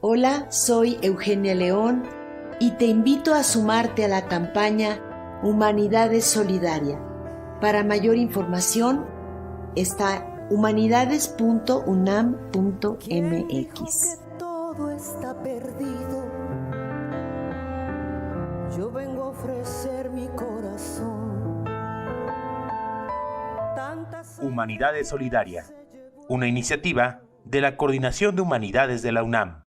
Hola, soy Eugenia León y te invito a sumarte a la campaña Humanidades Solidaria. Para mayor información está humanidades.unam.mx. Todo está perdido. Yo vengo a ofrecer mi corazón. Humanidades Solidaria, una iniciativa de la Coordinación de Humanidades de la UNAM.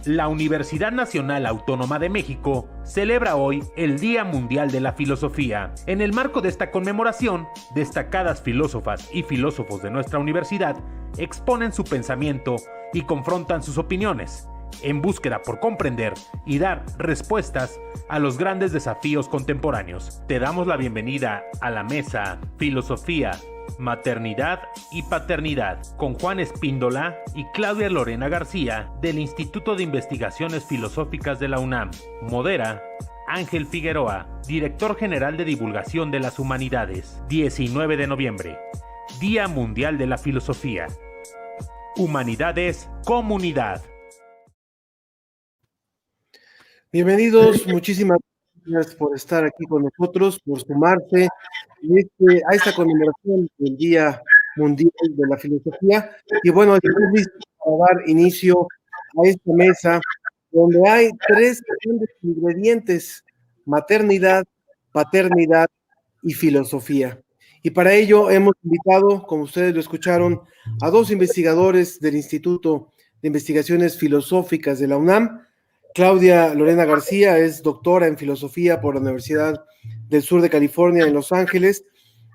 La Universidad Nacional Autónoma de México celebra hoy el Día Mundial de la Filosofía. En el marco de esta conmemoración, destacadas filósofas y filósofos de nuestra universidad exponen su pensamiento y confrontan sus opiniones, en búsqueda por comprender y dar respuestas a los grandes desafíos contemporáneos. Te damos la bienvenida a la mesa Filosofía, Maternidad y Paternidad con Juan Espíndola y Claudia Lorena García del Instituto de Investigaciones Filosóficas de la UNAM. Modera Ángel Figueroa, Director General de Divulgación de las Humanidades. 19 de noviembre, Día Mundial de la Filosofía. Humanidades, comunidad. Bienvenidos, muchísimas gracias por estar aquí con nosotros, por sumarse a esta conmemoración del Día Mundial de la Filosofía. Y bueno, estamos listos para dar inicio a esta mesa donde hay tres grandes ingredientes: maternidad, paternidad y filosofía. Y para ello hemos invitado, como ustedes lo escucharon, a dos investigadores del Instituto de Investigaciones Filosóficas de la UNAM. Claudia Lorena García es doctora en filosofía por la Universidad del Sur de California en Los Ángeles.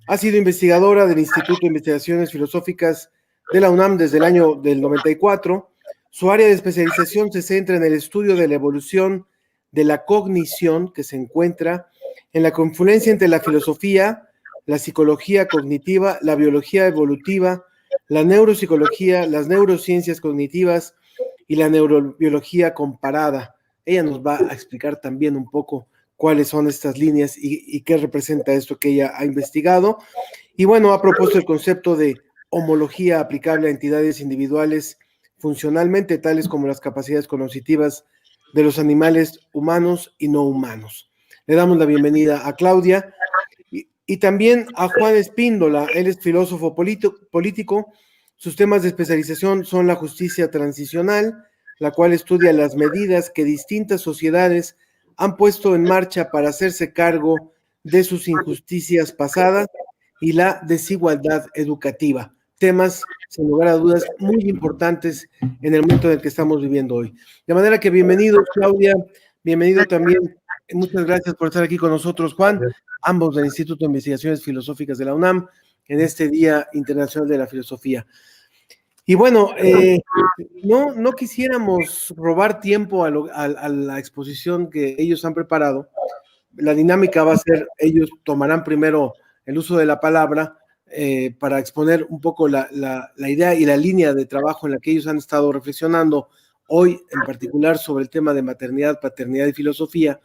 Ha sido investigadora del Instituto de Investigaciones Filosóficas de la UNAM desde el año del 94. Su área de especialización se centra en el estudio de la evolución de la cognición, que se encuentra en la confluencia entre la filosofía, la psicología cognitiva, la biología evolutiva, la neuropsicología, las neurociencias cognitivas y la neurobiología comparada. Ella nos va a explicar también un poco cuáles son estas líneas y qué representa esto que ella ha investigado. Y bueno, ha propuesto el concepto de homología aplicable a entidades individuales funcionalmente, tales como las capacidades cognitivas de los animales humanos y no humanos. Le damos la bienvenida a Claudia y también a Juan Espíndola. Él es filósofo político. Sus temas de especialización son la justicia transicional, la cual estudia las medidas que distintas sociedades han puesto en marcha para hacerse cargo de sus injusticias pasadas, y la desigualdad educativa. Temas, sin lugar a dudas, muy importantes en el momento en el que estamos viviendo hoy. De manera que bienvenido, Claudia, bienvenido también. Muchas gracias por estar aquí con nosotros, Juan, ambos del Instituto de Investigaciones Filosóficas de la UNAM, en este Día Internacional de la Filosofía. Y bueno, no quisiéramos robar tiempo a la exposición que ellos han preparado. La dinámica va a ser, ellos tomarán primero el uso de la palabra para exponer un poco la idea y la línea de trabajo en la que ellos han estado reflexionando hoy, en particular sobre el tema de maternidad, paternidad y filosofía.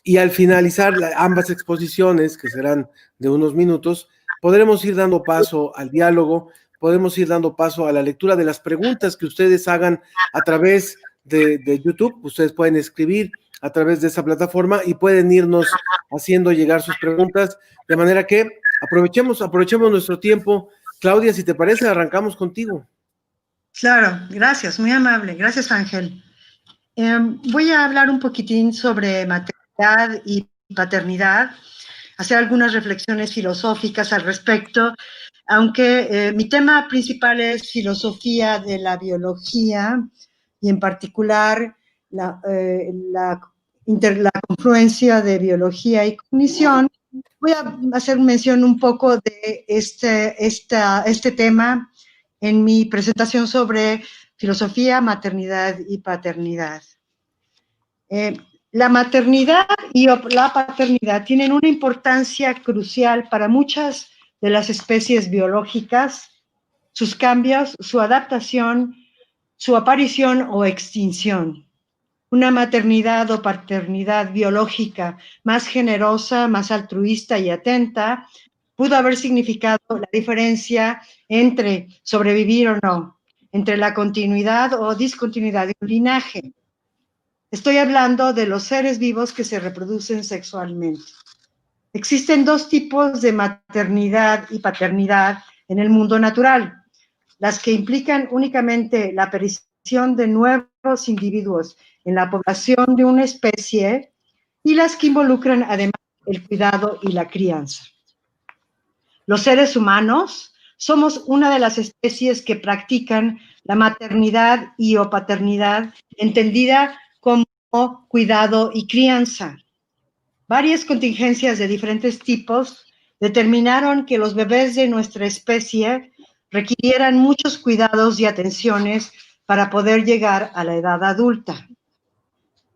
Y al finalizar ambas exposiciones, que serán de unos minutos, podremos ir dando paso al diálogo, podemos ir dando paso a la lectura de las preguntas que ustedes hagan a través de YouTube. Ustedes pueden escribir a través de esa plataforma y pueden irnos haciendo llegar sus preguntas, de manera que aprovechemos nuestro tiempo. Claudia, si te parece, arrancamos contigo. Claro, gracias, muy amable. Gracias, Ángel. Voy a hablar un poquitín sobre maternidad y paternidad, hacer algunas reflexiones filosóficas al respecto, aunque mi tema principal es filosofía de la biología y en particular la la confluencia de biología y cognición. Voy a hacer mención un poco de este tema en mi presentación sobre filosofía, maternidad y paternidad. La maternidad y la paternidad tienen una importancia crucial para muchas de las especies biológicas, sus cambios, su adaptación, su aparición o extinción. Una maternidad o paternidad biológica más generosa, más altruista y atenta pudo haber significado la diferencia entre sobrevivir o no, entre la continuidad o discontinuidad de un linaje. Estoy hablando de los seres vivos que se reproducen sexualmente. Existen dos tipos de maternidad y paternidad en el mundo natural: las que implican únicamente la aparición de nuevos individuos en la población de una especie, y las que involucran además el cuidado y la crianza. Los seres humanos somos una de las especies que practican la maternidad y o paternidad, entendida como cuidado y crianza. Varias contingencias de diferentes tipos determinaron que los bebés de nuestra especie requirieran muchos cuidados y atenciones para poder llegar a la edad adulta.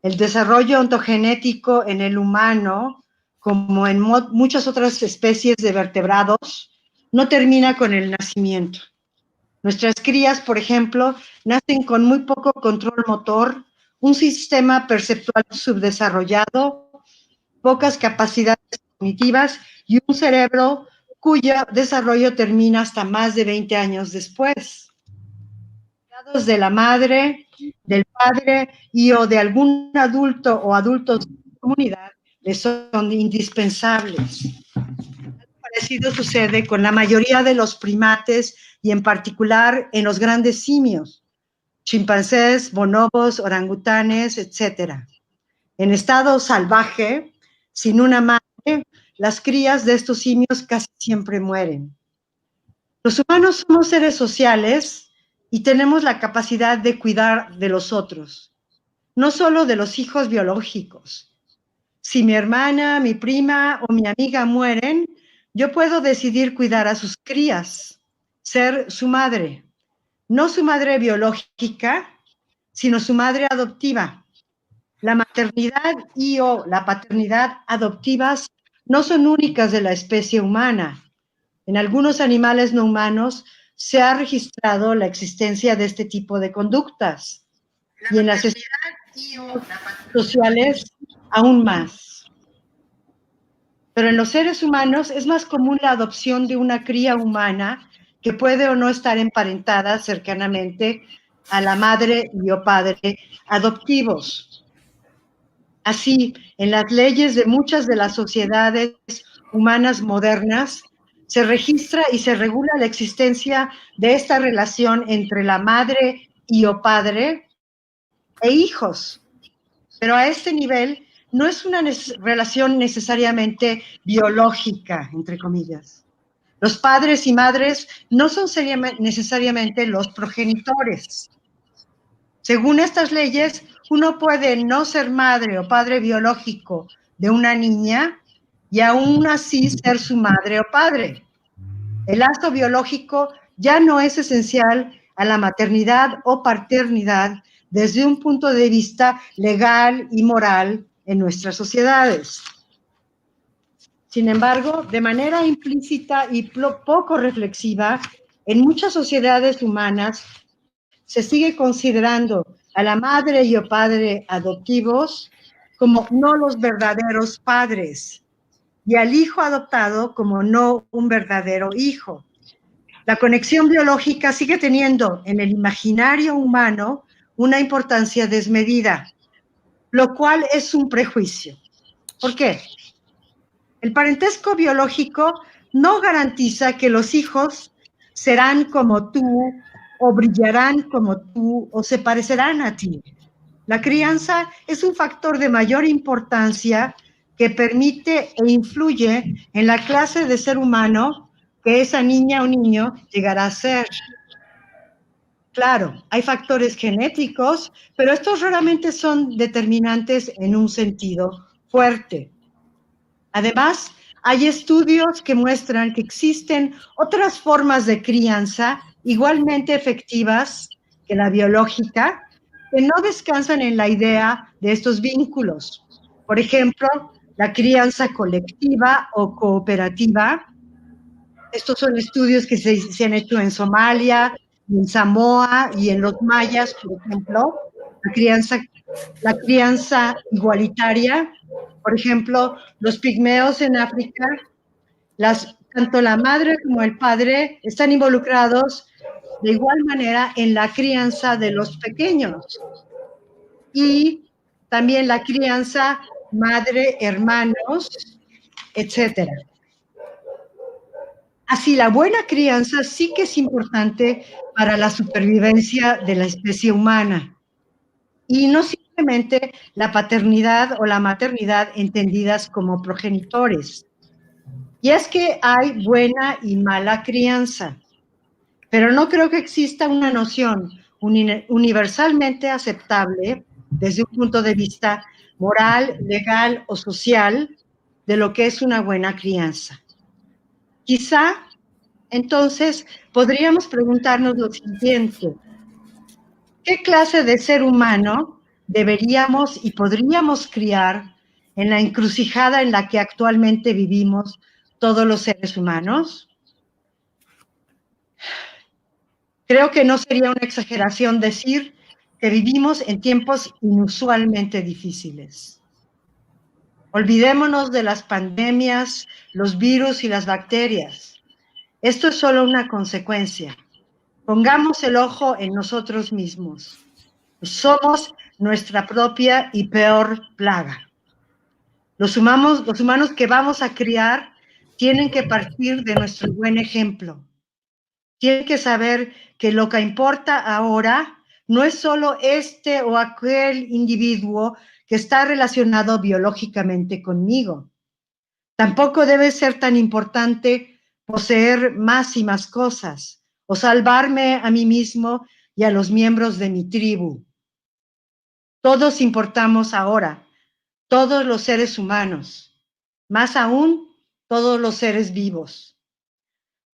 El desarrollo ontogenético en el humano, como en muchas otras especies de vertebrados, no termina con el nacimiento. Nuestras crías, por ejemplo, nacen con muy poco control motor, un sistema perceptual subdesarrollado, pocas capacidades cognitivas y un cerebro cuyo desarrollo termina hasta más de 20 años después. Cuidados de la madre, del padre y o de algún adulto o adultos de la comunidad les son indispensables. Algo parecido sucede con la mayoría de los primates y en particular en los grandes simios, chimpancés, bonobos, orangutanes, etc. En estado salvaje, sin una madre, las crías de estos simios casi siempre mueren. Los humanos somos seres sociales y tenemos la capacidad de cuidar de los otros, no solo de los hijos biológicos. Si mi hermana, mi prima o mi amiga mueren, yo puedo decidir cuidar a sus crías, ser su madre, no su madre biológica, sino su madre adoptiva. La maternidad y o la paternidad adoptivas no son únicas de la especie humana. En algunos animales no humanos se ha registrado la existencia de este tipo de conductas, y en las especies sociales aún más. Pero en los seres humanos es más común la adopción de una cría humana que puede o no estar emparentada cercanamente a la madre y o padre adoptivos. Así, en las leyes de muchas de las sociedades humanas modernas, se registra y se regula la existencia de esta relación entre la madre y o padre e hijos. Pero a este nivel no es una relación necesariamente biológica, entre comillas. Los padres y madres no son necesariamente los progenitores. Según estas leyes, uno puede no ser madre o padre biológico de una niña y aún así ser su madre o padre. El lazo biológico ya no es esencial a la maternidad o paternidad desde un punto de vista legal y moral en nuestras sociedades. Sin embargo, de manera implícita y poco reflexiva, en muchas sociedades humanas se sigue considerando a la madre y o padre adoptivos como no los verdaderos padres y al hijo adoptado como no un verdadero hijo. La conexión biológica sigue teniendo en el imaginario humano una importancia desmedida, lo cual es un prejuicio. ¿Por qué? El parentesco biológico no garantiza que los hijos serán como tú, o brillarán como tú, o se parecerán a ti. La crianza es un factor de mayor importancia que permite e influye en la clase de ser humano que esa niña o niño llegará a ser. Claro, hay factores genéticos, pero estos raramente son determinantes en un sentido fuerte. Además, hay estudios que muestran que existen otras formas de crianza igualmente efectivas que la biológica, que no descansan en la idea de estos vínculos. Por ejemplo, la crianza colectiva o cooperativa. Estos son estudios que se han hecho en Somalia, en Samoa y en los mayas, por ejemplo. La crianza igualitaria, por ejemplo, los pigmeos en África, tanto la madre como el padre están involucrados de igual manera en la crianza de los pequeños. Y también la crianza madre, hermanos, etcétera. Así, la buena crianza sí que es importante para la supervivencia de la especie humana. Y no simplemente la paternidad o la maternidad entendidas como progenitores. Y es que hay buena y mala crianza, pero no creo que exista una noción universalmente aceptable desde un punto de vista moral, legal o social de lo que es una buena crianza. Quizá, entonces, podríamos preguntarnos lo siguiente: ¿qué clase de ser humano deberíamos y podríamos criar en la encrucijada en la que actualmente vivimos todos los seres humanos? Creo que no sería una exageración decir que vivimos en tiempos inusualmente difíciles. Olvidémonos de las pandemias, los virus y las bacterias. Esto es solo una consecuencia. Pongamos el ojo en nosotros mismos. Somos nuestra propia y peor plaga. Los humanos que vamos a criar tienen que partir de nuestro buen ejemplo. Tienen que saber que lo que importa ahora no es solo este o aquel individuo que está relacionado biológicamente conmigo. Tampoco debe ser tan importante poseer más y más cosas o salvarme a mí mismo y a los miembros de mi tribu. Todos importamos ahora, todos los seres humanos, más aún todos los seres vivos.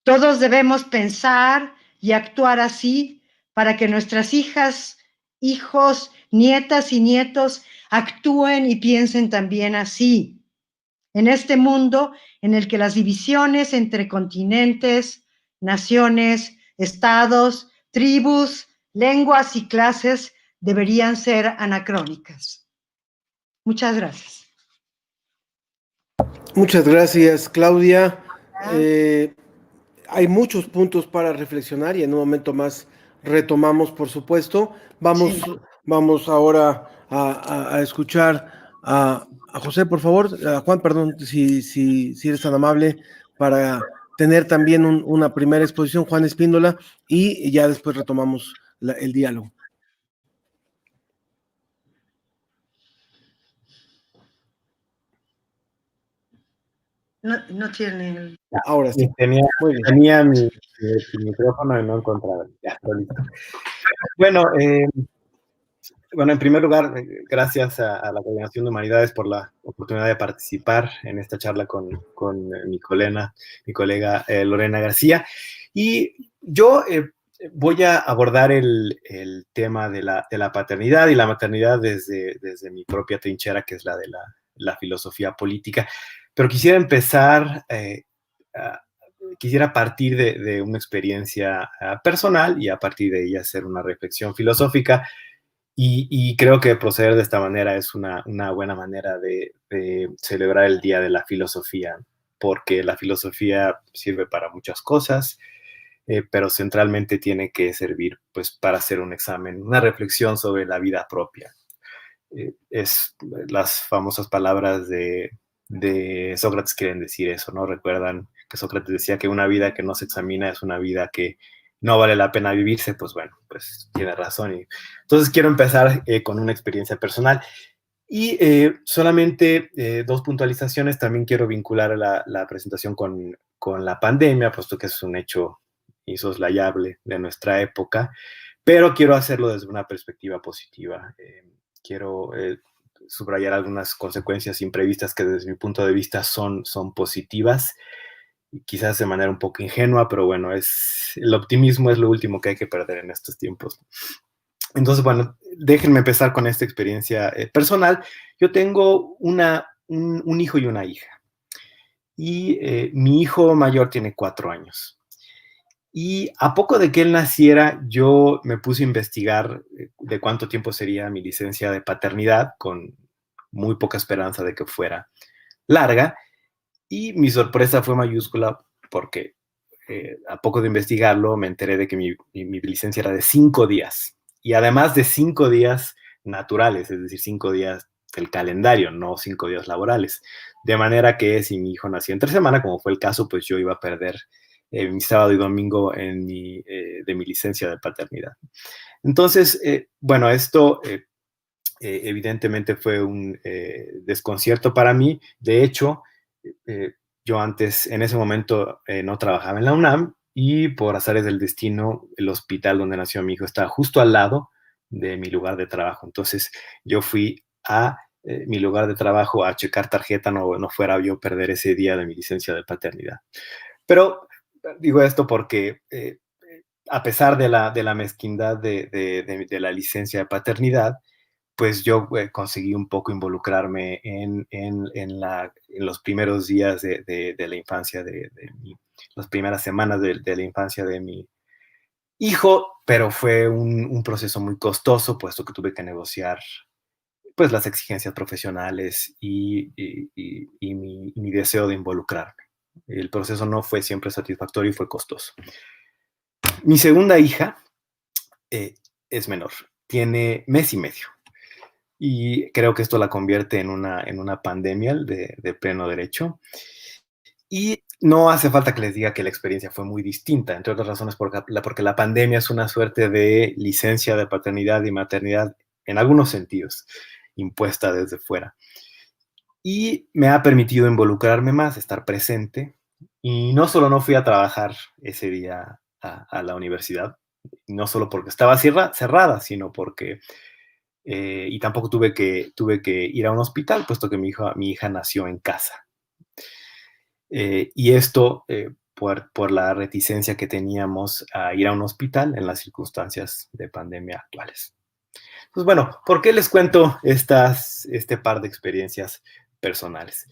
Todos debemos pensar y actuar así para que nuestras hijas, hijos, nietas y nietos actúen y piensen también así. En este mundo en el que las divisiones entre continentes, naciones, estados, tribus, lenguas y clases deberían ser anacrónicas. Muchas gracias. Muchas gracias, Claudia. Hay muchos puntos para reflexionar y en un momento más retomamos, por supuesto. Vamos ahora a escuchar a José, por favor, a Juan, perdón, si eres tan amable, para tener también una primera exposición, Juan Espíndola, y ya después retomamos el diálogo. No tiene... Ahora sí. Tenía mi micrófono y no encontraba. Ya, listo. Bueno, en primer lugar, gracias a la Coordinación de Humanidades por la oportunidad de participar en esta charla con mi colega Lorena García. Y yo voy a abordar el tema de la paternidad y la maternidad desde mi propia trinchera, que es la de la filosofía política. Pero quisiera empezar, quisiera partir de una experiencia personal y a partir de ella hacer una reflexión filosófica. Y creo que proceder de esta manera es una buena manera de celebrar el Día de la Filosofía, porque la filosofía sirve para muchas cosas, pero centralmente tiene que servir pues, para hacer un examen, una reflexión sobre la vida propia. Es las famosas palabras de Sócrates quieren decir eso, ¿no? Recuerdan que Sócrates decía que una vida que no se examina es una vida que no vale la pena vivirse. Pues bueno, pues tiene razón. Entonces quiero empezar con una experiencia personal y solamente dos puntualizaciones. También quiero vincular la presentación con la pandemia, puesto que es un hecho insoslayable de nuestra época, pero quiero hacerlo desde una perspectiva positiva. Quiero subrayar algunas consecuencias imprevistas que desde mi punto de vista son positivas, quizás de manera un poco ingenua, pero bueno, el optimismo es lo último que hay que perder en estos tiempos. Entonces, bueno, déjenme empezar con esta experiencia personal. Yo tengo un hijo y una hija, y mi hijo mayor tiene 4 años. Y a poco de que él naciera, yo me puse a investigar de cuánto tiempo sería mi licencia de paternidad, con muy poca esperanza de que fuera larga, y mi sorpresa fue mayúscula porque a poco de investigarlo me enteré de que mi licencia era de 5 días, y además de 5 días naturales, es decir, 5 días del calendario, no 5 días laborales, de manera que si mi hijo nacía entre semana, como fue el caso, pues yo iba a perder mi sábado y domingo de mi licencia de paternidad. Entonces, bueno, esto evidentemente fue un desconcierto para mí. De hecho, yo antes, en ese momento, no trabajaba en la UNAM, y por azares del destino, el hospital donde nació mi hijo estaba justo al lado de mi lugar de trabajo. Entonces, yo fui a mi lugar de trabajo a checar tarjeta, no fuera yo perder ese día de mi licencia de paternidad. Pero digo esto porque a pesar de la mezquindad de la licencia de paternidad, pues yo conseguí un poco involucrarme en los primeros días de la infancia, las primeras semanas de la infancia de mi hijo, pero fue un proceso muy costoso, puesto que tuve que negociar pues las exigencias profesionales y mi deseo de involucrarme. El proceso no fue siempre satisfactorio y fue costoso. Mi segunda hija es menor, tiene mes y medio. Y creo que esto la convierte en una pandemia de pleno derecho. Y no hace falta que les diga que la experiencia fue muy distinta, entre otras razones porque la pandemia es una suerte de licencia de paternidad y maternidad en algunos sentidos, impuesta desde fuera. Y me ha permitido involucrarme más, estar presente. Y no solo no fui a trabajar ese día a la universidad, no solo porque estaba cerrada, sino porque y tampoco tuve que ir a un hospital, puesto que mi hija nació en casa. Y esto por la reticencia que teníamos a ir a un hospital en las circunstancias de pandemia actuales. Pues bueno, ¿por qué les cuento este par de experiencias personales?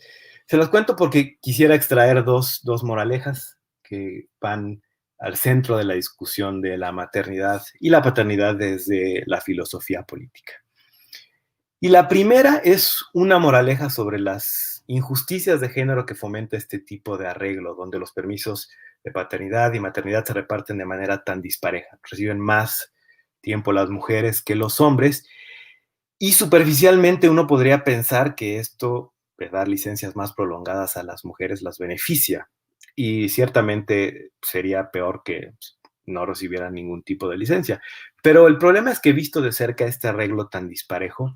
Se los cuento porque quisiera extraer dos moralejas que van al centro de la discusión de la maternidad y la paternidad desde la filosofía política. Y la primera es una moraleja sobre las injusticias de género que fomenta este tipo de arreglo, donde los permisos de paternidad y maternidad se reparten de manera tan dispareja. Reciben más tiempo las mujeres que los hombres, y superficialmente uno podría pensar que esto de dar licencias más prolongadas a las mujeres las beneficia, y ciertamente sería peor que no recibieran ningún tipo de licencia. Pero el problema es que, visto de cerca este arreglo tan disparejo,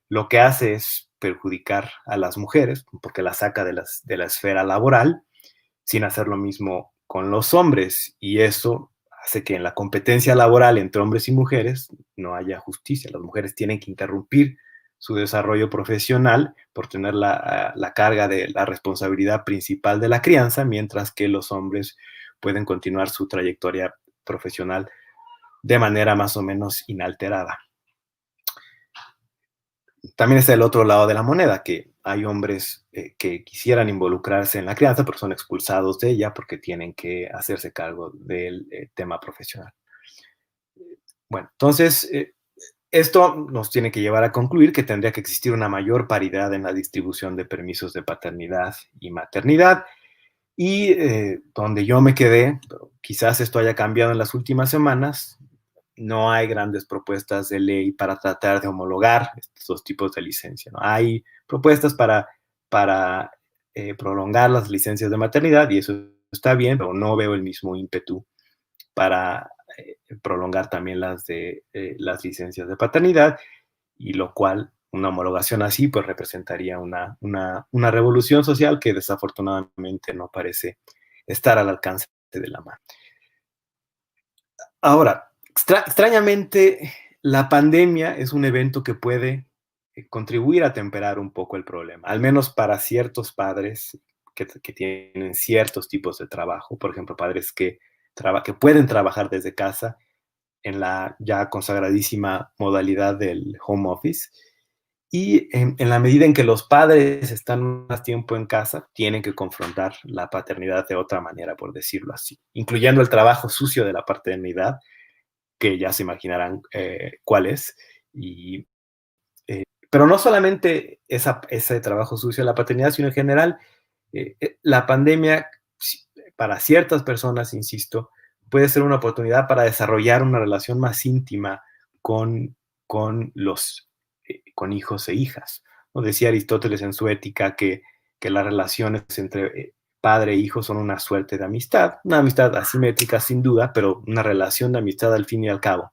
lo que hace es perjudicar a las mujeres, porque las saca de la esfera laboral, sin hacer lo mismo con los hombres, y eso hace que en la competencia laboral entre hombres y mujeres no haya justicia. Las mujeres tienen que interrumpir su desarrollo profesional por tener la carga de la responsabilidad principal de la crianza, mientras que los hombres pueden continuar su trayectoria profesional de manera más o menos inalterada. También está el otro lado de la moneda, que hay hombres que quisieran involucrarse en la crianza, pero son expulsados de ella porque tienen que hacerse cargo del tema profesional. Bueno, entonces, esto nos tiene que llevar a concluir que tendría que existir una mayor paridad en la distribución de permisos de paternidad y maternidad. Y donde yo me quedé, quizás esto haya cambiado en las últimas semanas, no hay grandes propuestas de ley para tratar de homologar estos dos tipos de licencia, ¿no? Hay propuestas para prolongar las licencias de maternidad, y eso está bien, pero no veo el mismo ímpetu para prolongar también las licencias de paternidad, y lo cual, una homologación así, pues representaría una revolución social que desafortunadamente no parece estar al alcance de la mano. Ahora, Extrañamente, la pandemia es un evento que puede contribuir a temperar un poco el problema, al menos para ciertos padres que tienen ciertos tipos de trabajo, por ejemplo, padres que pueden trabajar desde casa en la ya consagradísima modalidad del home office. Y en la medida en que los padres están más tiempo en casa, tienen que confrontar la paternidad de otra manera, por decirlo así, incluyendo el trabajo sucio de la paternidad, que ya se imaginarán cuál es. Pero no solamente ese trabajo sucio de la paternidad, sino en general, la pandemia, para ciertas personas, insisto, puede ser una oportunidad para desarrollar una relación más íntima con, con con hijos e hijas, ¿no? Decía Aristóteles en su Ética que las relaciones entre padre e hijo son una suerte de amistad, una amistad asimétrica sin duda, pero una relación de amistad al fin y al cabo.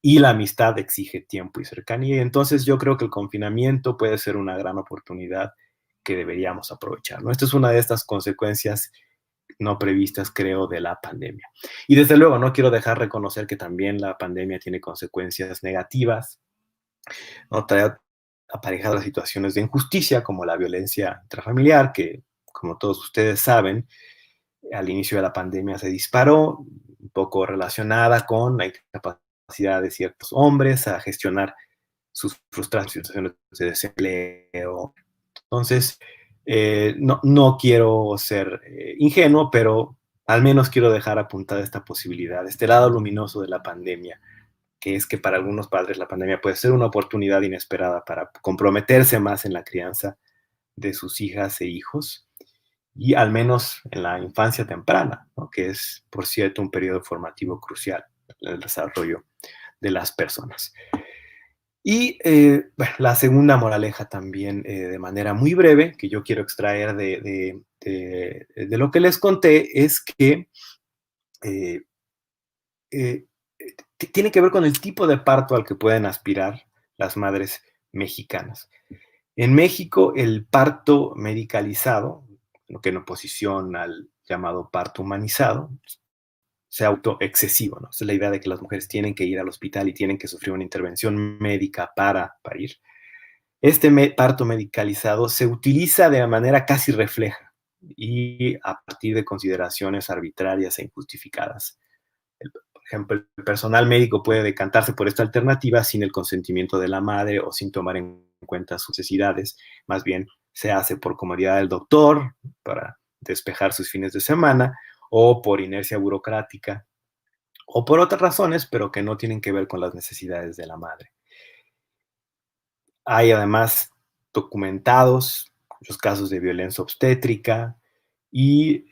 Y la amistad exige tiempo y cercanía. Entonces yo creo que el confinamiento puede ser una gran oportunidad que deberíamos aprovechar, ¿no? Esta es una de estas consecuencias no previstas, creo, de la pandemia. Y desde luego no quiero dejar reconocer que también la pandemia tiene consecuencias negativas, ¿no? Trae aparejadas situaciones de injusticia como la violencia intrafamiliar, que como todos ustedes saben, al inicio de la pandemia se disparó, un poco relacionada con la incapacidad de ciertos hombres a gestionar sus frustraciones, situaciones de desempleo. Entonces, no quiero ser ingenuo, pero al menos quiero dejar apuntada esta posibilidad, este lado luminoso de la pandemia, que es que para algunos padres la pandemia puede ser una oportunidad inesperada para comprometerse más en la crianza de sus hijas e hijos, y al menos en la infancia temprana, ¿no? Que es, por cierto, un periodo formativo crucial en el desarrollo de las personas. Y bueno, la segunda moraleja también, de manera muy breve, que yo quiero extraer de lo que les conté, es que tiene que ver con el tipo de parto al que pueden aspirar las madres mexicanas. En México, el parto medicalizado, lo que en oposición al llamado parto humanizado, se autoexcesivo, ¿no? Esa es la idea de que las mujeres tienen que ir al hospital y tienen que sufrir una intervención médica para parir. Este parto medicalizado se utiliza de manera casi refleja y a partir de consideraciones arbitrarias e injustificadas. Por ejemplo, el personal médico puede decantarse por esta alternativa sin el consentimiento de la madre o sin tomar en cuenta sus necesidades. Más bien, se hace por comodidad del doctor, para despejar sus fines de semana, o por inercia burocrática, o por otras razones, pero que no tienen que ver con las necesidades de la madre. Hay además documentados muchos casos de violencia obstétrica y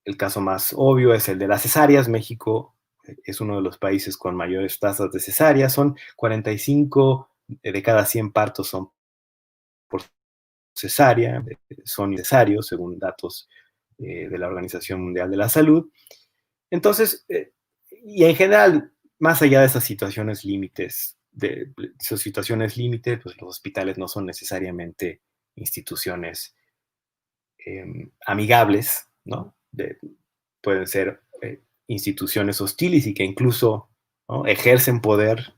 el caso más obvio es el de las cesáreas. México es uno de los países con mayores tasas de cesáreas. Son 45 de cada 100 partos son por cesárea, son necesarios según datos de la Organización Mundial de la Salud. Entonces, y en general, más allá de esas situaciones límites, pues los hospitales no son necesariamente instituciones amigables, ¿no? Pueden ser instituciones hostiles y que incluso, ¿no?, ejercen poder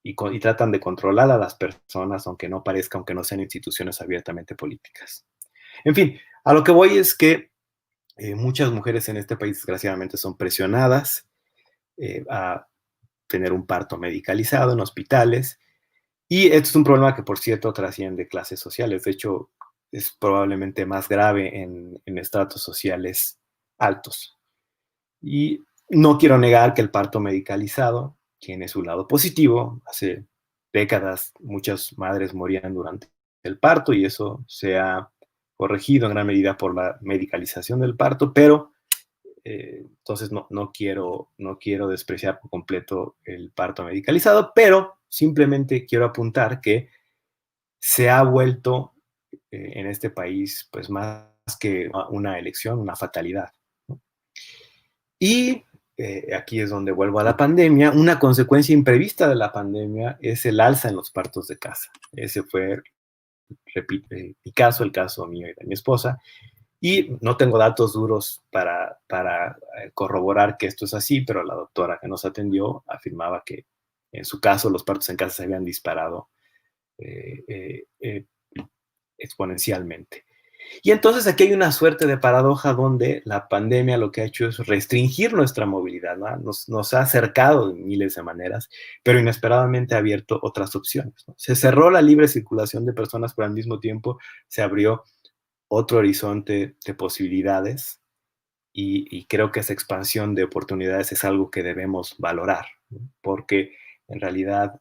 y tratan de controlar a las personas, aunque no parezca, aunque no sean instituciones abiertamente políticas. En fin, a lo que voy es que muchas mujeres en este país, desgraciadamente, son presionadas a tener un parto medicalizado en hospitales. Y esto es un problema que, por cierto, trasciende clases sociales. De hecho, es probablemente más grave en estratos sociales altos. Y no quiero negar que el parto medicalizado tiene su lado positivo. Hace décadas muchas madres morían durante el parto y eso se ha corregido en gran medida por la medicalización del parto, pero entonces no quiero despreciar por completo el parto medicalizado, pero simplemente quiero apuntar que se ha vuelto en este país pues más que una elección, una fatalidad, ¿no? Y aquí es donde vuelvo a la pandemia. Una consecuencia imprevista de la pandemia es el alza en los partos de casa. Ese fue, repito, mi caso, el caso mío y de mi esposa. Y no tengo datos duros para corroborar que esto es así, pero la doctora que nos atendió afirmaba que en su caso los partos en casa se habían disparado exponencialmente. Y entonces aquí hay una suerte de paradoja donde la pandemia lo que ha hecho es restringir nuestra movilidad, ¿no? Nos ha acercado de miles de maneras, pero inesperadamente ha abierto otras opciones, ¿no? Se cerró la libre circulación de personas, pero al mismo tiempo se abrió otro horizonte de posibilidades y creo que esa expansión de oportunidades es algo que debemos valorar, ¿no? Porque en realidad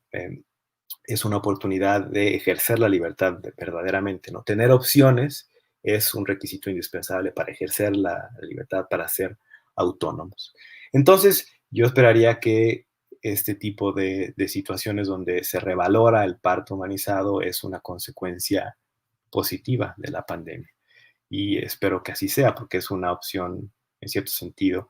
es una oportunidad de ejercer la libertad verdaderamente, ¿no? Tener opciones es un requisito indispensable para ejercer la libertad, para ser autónomos. Entonces, yo esperaría que este tipo de situaciones donde se revalora el parto humanizado es una consecuencia positiva de la pandemia. Y espero que así sea, porque es una opción, en cierto sentido,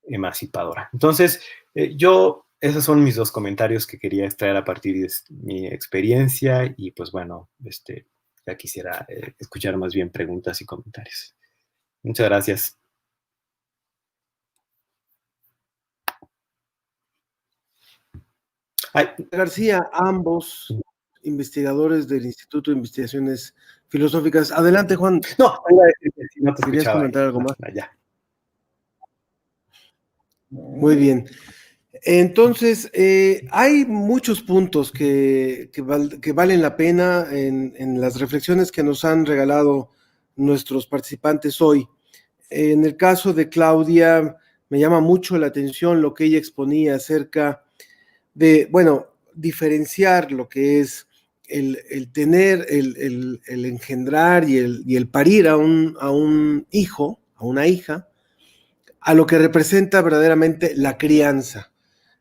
emancipadora. Entonces, esos son mis dos comentarios que quería extraer a partir de mi experiencia y pues bueno, ya quisiera escuchar más bien preguntas y comentarios. Muchas gracias. García, ambos investigadores del Instituto de Investigaciones Filosóficas. Adelante, Juan. No te ¿Querías escuchaba comentar algo más? Ya. Muy bien. Entonces, hay muchos puntos que valen la pena en las reflexiones que nos han regalado nuestros participantes hoy. En el caso de Claudia, me llama mucho la atención lo que ella exponía acerca de, bueno, diferenciar lo que es el tener, el engendrar y el parir a un hijo, a una hija, a lo que representa verdaderamente la crianza.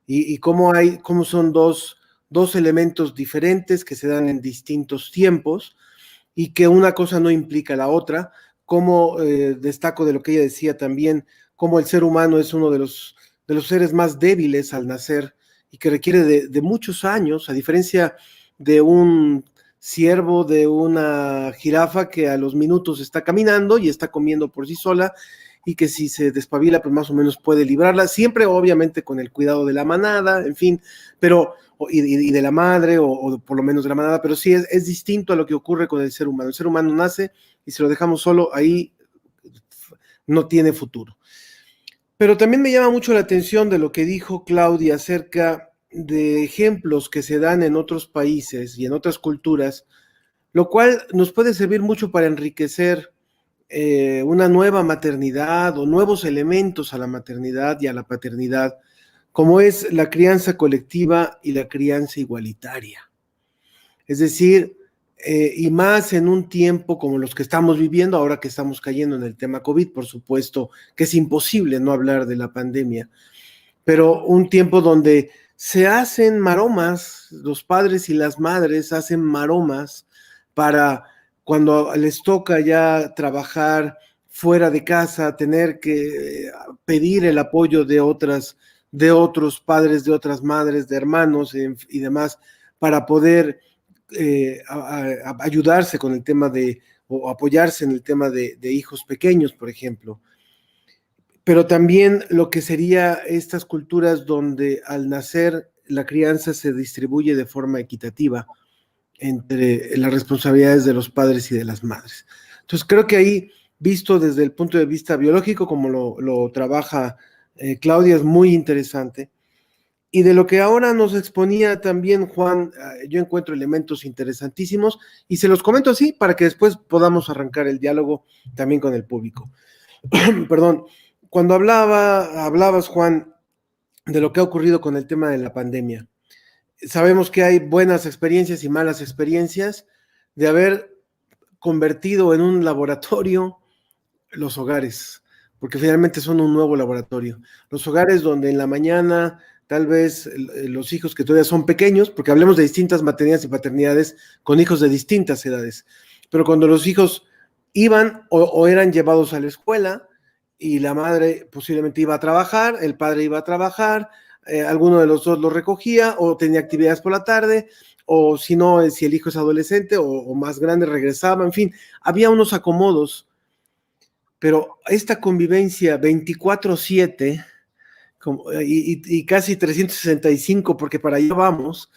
Y cómo son dos elementos diferentes que se dan en distintos tiempos y que una cosa no implica la otra. Como destaco de lo que ella decía también, cómo el ser humano es uno de los seres más débiles al nacer y que requiere de muchos años, a diferencia de un ciervo, de una jirafa que a los minutos está caminando y está comiendo por sí sola, y que si se despabila, pues más o menos puede librarla, siempre obviamente con el cuidado de la manada, en fin, pero, y de la madre, o por lo menos de la manada, pero sí es distinto a lo que ocurre con el ser humano. El ser humano nace y si lo dejamos solo, ahí no tiene futuro. Pero también me llama mucho la atención de lo que dijo Claudia acerca de ejemplos que se dan en otros países y en otras culturas, lo cual nos puede servir mucho para enriquecer una nueva maternidad o nuevos elementos a la maternidad y a la paternidad, como es la crianza colectiva y la crianza igualitaria. Es decir, y más en un tiempo como los que estamos viviendo, ahora que estamos cayendo en el tema COVID, por supuesto que es imposible no hablar de la pandemia, pero un tiempo donde se hacen maromas, los padres y las madres hacen maromas para cuando les toca ya trabajar fuera de casa, tener que pedir el apoyo de otros padres, de otras madres, de hermanos y demás, para poder ayudarse con el tema o apoyarse en el tema de hijos pequeños, por ejemplo. Pero también lo que sería estas culturas donde al nacer la crianza se distribuye de forma equitativa entre las responsabilidades de los padres y de las madres. Entonces creo que ahí, visto desde el punto de vista biológico, como lo trabaja Claudia, es muy interesante. Y de lo que ahora nos exponía también Juan, yo encuentro elementos interesantísimos y se los comento así para que después podamos arrancar el diálogo también con el público. Perdón, cuando hablabas, Juan, de lo que ha ocurrido con el tema de la pandemia. Sabemos que hay buenas experiencias y malas experiencias de haber convertido en un laboratorio los hogares, porque finalmente son un nuevo laboratorio. Los hogares donde en la mañana tal vez los hijos que todavía son pequeños, porque hablemos de distintas maternidades y paternidades con hijos de distintas edades, pero cuando los hijos iban o eran llevados a la escuela y la madre posiblemente iba a trabajar, el padre iba a trabajar, alguno de los dos lo recogía o tenía actividades por la tarde, o si no, si el hijo es adolescente o más grande regresaba, en fin, había unos acomodos pero esta convivencia 24/7 y casi 365, porque para allá vamos,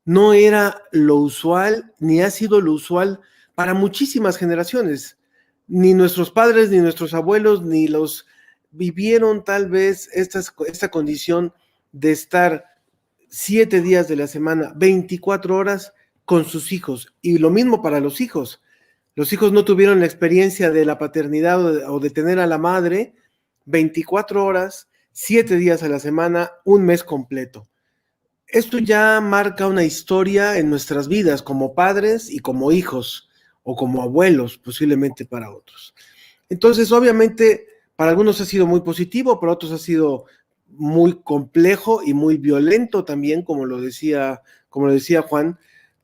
no era lo usual, ni ha sido lo usual para muchísimas generaciones. Ni nuestros padres, ni nuestros abuelos, ni los vivieron tal vez esta condición de estar 7 días de la semana, 24 horas con sus hijos. Y lo mismo para los hijos. Los hijos no tuvieron la experiencia de la paternidad o de tener a la madre 24 horas, 7 días a la semana, un mes completo. Esto ya marca una historia en nuestras vidas como padres y como hijos o como abuelos, posiblemente para otros. Entonces, obviamente, para algunos ha sido muy positivo, para otros ha sido muy complejo y muy violento también, como lo decía Juan,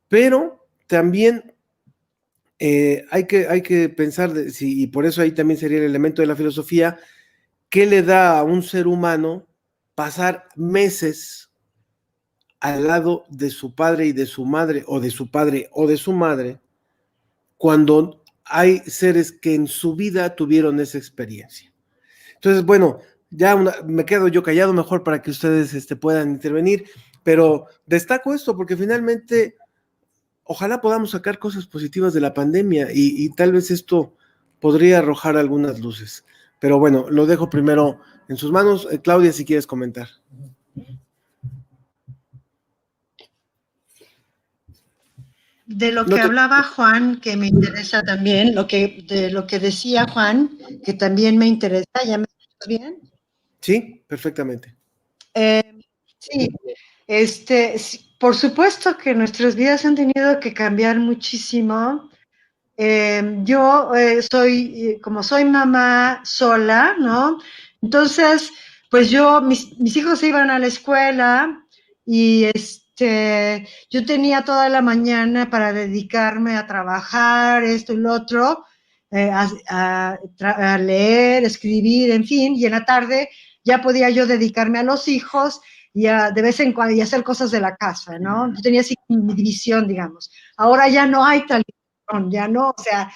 pero también hay que pensar, y por eso ahí también sería el elemento de la filosofía, ¿qué le da a un ser humano pasar meses al lado de su padre y de su madre, o de su padre o de su madre, cuando hay seres que en su vida tuvieron esa experiencia? Entonces, bueno, ya me quedo yo callado mejor para que ustedes puedan intervenir, pero destaco esto porque finalmente ojalá podamos sacar cosas positivas de la pandemia y tal vez esto podría arrojar algunas luces. Pero bueno, lo dejo primero en sus manos. Claudia, si quieres comentar. De lo que hablaba Juan, que me interesa también, de lo que decía Juan, que también me interesa, ¿ya me escuchas bien? Sí, perfectamente. Sí, por supuesto que nuestras vidas han tenido que cambiar muchísimo. Yo como soy mamá sola, ¿no? Entonces, pues mis hijos iban a la escuela y yo tenía toda la mañana para dedicarme a trabajar, esto y lo otro, a leer, escribir, en fin, y en la tarde ya podía yo dedicarme a los hijos y de vez en cuando y hacer cosas de la casa, ¿no? Yo tenía así mi división, digamos. Ahora ya no hay tal, ya no, o sea,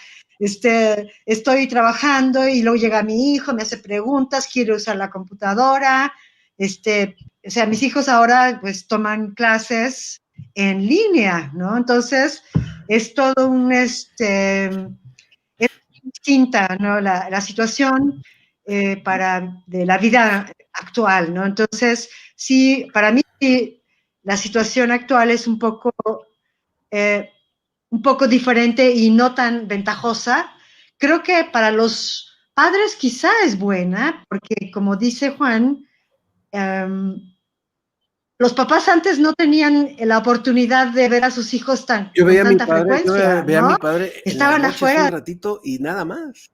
estoy trabajando y luego llega mi hijo, me hace preguntas, quiere usar la computadora, o sea, mis hijos ahora pues toman clases en línea, ¿no? Entonces, es todo es distinta, ¿no? La situación de la vida actual, ¿no? Entonces, sí, para mí la situación actual es un poco diferente y no tan ventajosa. Creo que para los padres quizá es buena, porque como dice Juan, los papás antes no tenían la oportunidad de ver a sus hijos Yo con veía a mi tanta padre, frecuencia, veía a ¿no? mi padre en las Estaban noches un afuera. ratito y nada más.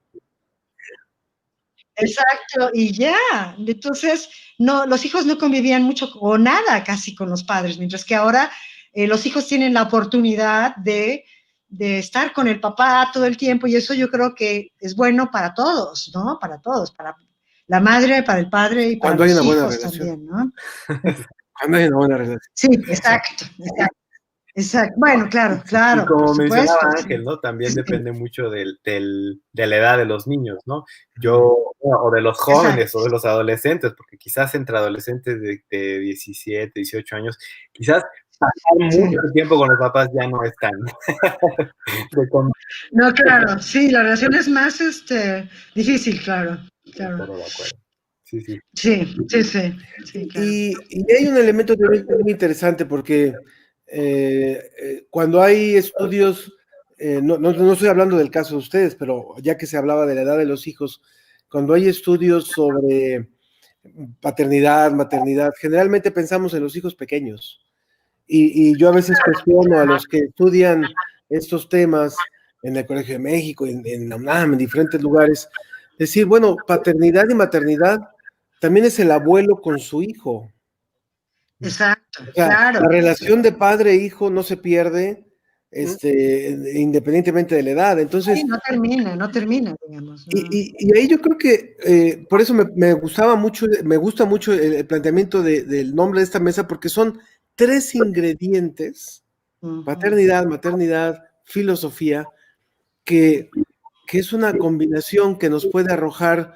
Exacto, y ya. Entonces, no, los hijos no convivían mucho o nada casi con los padres, mientras que ahora los hijos tienen la oportunidad de estar con el papá todo el tiempo, y eso yo creo que es bueno para todos, ¿no? Para todos, para la madre, para el padre y para Cuando hay los una buena hijos relación. también, ¿no? Cuando hay una buena relación. Sí, exacto. Bueno, claro, Y por como mencionaba supuesto. Ángel, ¿no? También Sí. depende mucho de la edad de los niños, ¿no? O de los jóvenes, Exacto. o de los adolescentes, porque quizás entre adolescentes de 17, 18 años, quizás pasar mucho tiempo con los papás ya no es tan No, claro, sí, la relación es más difícil, claro. De acuerdo. Sí. Sí, claro. Y hay un elemento también muy interesante porque cuando hay estudios, no estoy hablando del caso de ustedes, pero ya que se hablaba de la edad de los hijos, cuando hay estudios sobre paternidad, maternidad, generalmente pensamos en los hijos pequeños. Y yo a veces cuestiono a los que estudian estos temas en el Colegio de México, en la UNAM, en diferentes lugares, decir, bueno, paternidad y maternidad también es el abuelo con su hijo. Exacto, O sea, claro. la relación de padre e hijo no se pierde, independientemente de la edad. Entonces, Sí, no termina, digamos. ¿No? y ahí yo creo que por eso me gusta mucho el planteamiento del nombre de esta mesa, porque son 3 ingredientes: paternidad, maternidad, filosofía, que que es una combinación que nos puede arrojar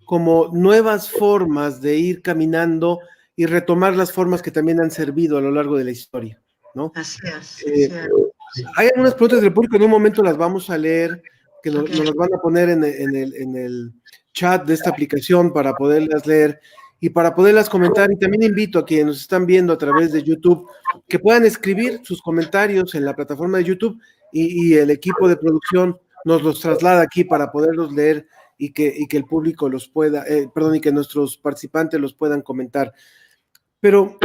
como nuevas formas de ir caminando y retomar las formas que también han servido a lo largo de la historia, ¿no? Así es. Hay algunas preguntas del público, en un momento las vamos a leer, que nos las van a poner en el chat de esta aplicación para poderlas leer y para poderlas comentar. Y también invito a quienes nos están viendo a través de YouTube que puedan escribir sus comentarios en la plataforma de YouTube y el equipo de producción nos los traslada aquí para poderlos leer y que el público los pueda, y que nuestros participantes los puedan comentar. Pero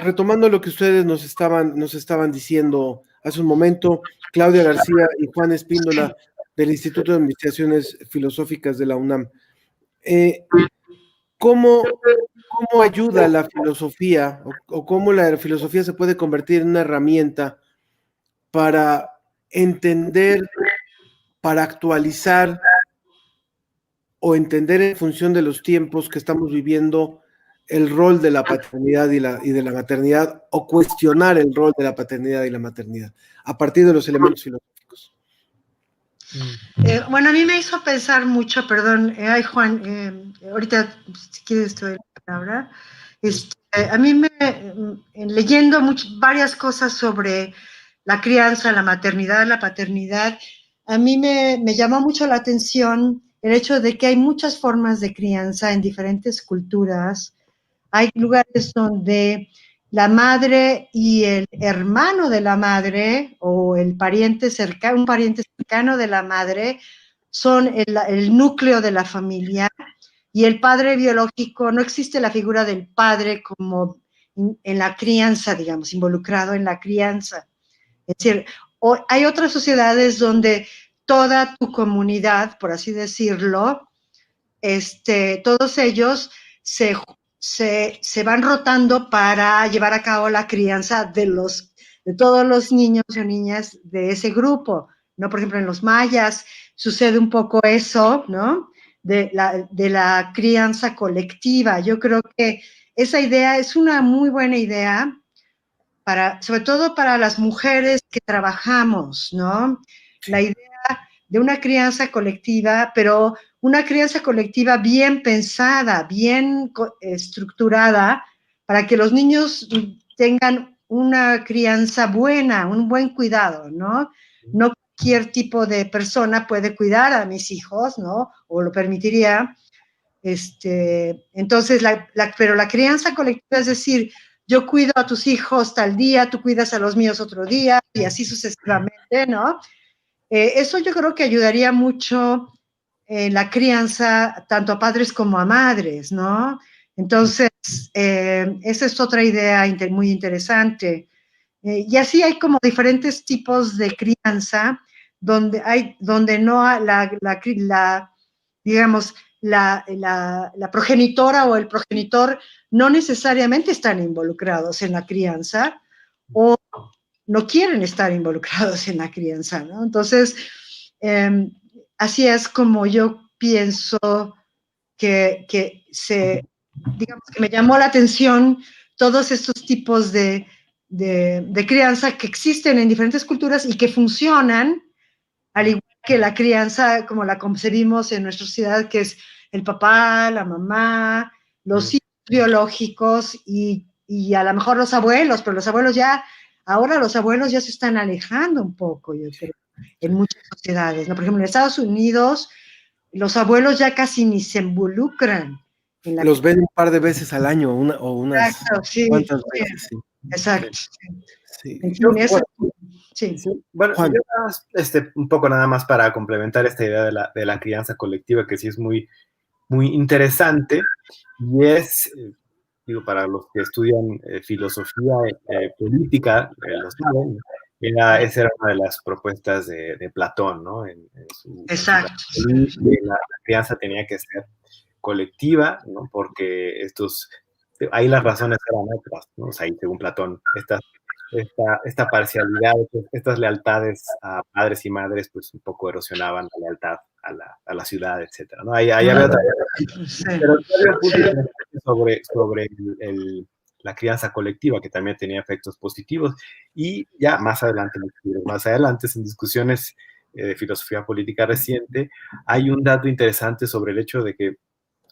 retomando lo que ustedes nos estaban diciendo hace un momento, Claudia García y Juan Espíndola del Instituto de Investigaciones Filosóficas de la UNAM, ¿cómo ayuda la filosofía o cómo la filosofía se puede convertir en una herramienta para entender, para actualizar o entender en función de los tiempos que estamos viviendo el rol de la paternidad y de la maternidad, o cuestionar el rol de la paternidad y la maternidad a partir de los elementos filosóficos? Bueno, a mí me hizo pensar mucho, perdón, Juan, ahorita si quieres te doy la palabra. A mí leyendo varias cosas sobre la crianza, la maternidad, la paternidad, a mí me llamó mucho la atención el hecho de que hay muchas formas de crianza en diferentes culturas. Hay lugares donde la madre y el hermano de la madre o un pariente cercano de la madre son el núcleo de la familia, y el padre biológico, no existe la figura del padre como en la crianza, digamos, involucrado en la crianza. Es decir, hay otras sociedades donde toda tu comunidad, por así decirlo, todos ellos se van rotando para llevar a cabo la crianza de todos los niños o niñas de ese grupo, ¿no? Por ejemplo, en los mayas sucede un poco eso, ¿no? De la crianza colectiva. Yo creo que esa idea es una muy buena idea, sobre todo para las mujeres que trabajamos, ¿no? La idea de una crianza colectiva, pero una crianza colectiva bien pensada, bien estructurada, para que los niños tengan una crianza buena, un buen cuidado, ¿no? No cualquier tipo de persona puede cuidar a mis hijos, ¿no? O lo permitiría. Entonces, pero la crianza colectiva, es decir, yo cuido a tus hijos tal día, tú cuidas a los míos otro día, y así sucesivamente, ¿no? Eso yo creo que ayudaría mucho en la crianza, tanto a padres como a madres, ¿no? Entonces, esa es otra idea muy interesante. Y así hay como diferentes tipos de crianza, donde no digamos, la progenitora o el progenitor no necesariamente están involucrados en la crianza, o no quieren estar involucrados en la crianza, ¿no? Entonces, así es como yo pienso digamos que me llamó la atención todos estos tipos de crianza que existen en diferentes culturas y que funcionan, al igual que la crianza como la concebimos en nuestra sociedad, que es el papá, la mamá, los hijos biológicos y a lo mejor los abuelos, pero ahora los abuelos ya se están alejando un poco, yo creo, en muchas sociedades, ¿no? Por ejemplo, en Estados Unidos, los abuelos ya casi ni se involucran. Los ven un par de veces al año, o unas cuantas veces. Sí. Exacto. Sí. Bueno, yo un poco nada más para complementar esta idea de la crianza colectiva, que sí es muy, muy interesante, y es, digo, para los que estudian filosofía política, lo saben, esa era una de las propuestas de Platón, ¿no? Exacto. La crianza tenía que ser colectiva, ¿no? Porque ahí las razones eran otras, ¿no? O sea, ahí, según Platón, esta parcialidad, estas lealtades a padres y madres, pues un poco erosionaban la lealtad a la ciudad, etcétera, ¿no? Ahí había otra. Sí. Pero había un punto sobre la crianza colectiva, que también tenía efectos positivos, y ya más adelante en discusiones de filosofía política reciente, hay un dato interesante sobre el hecho de que,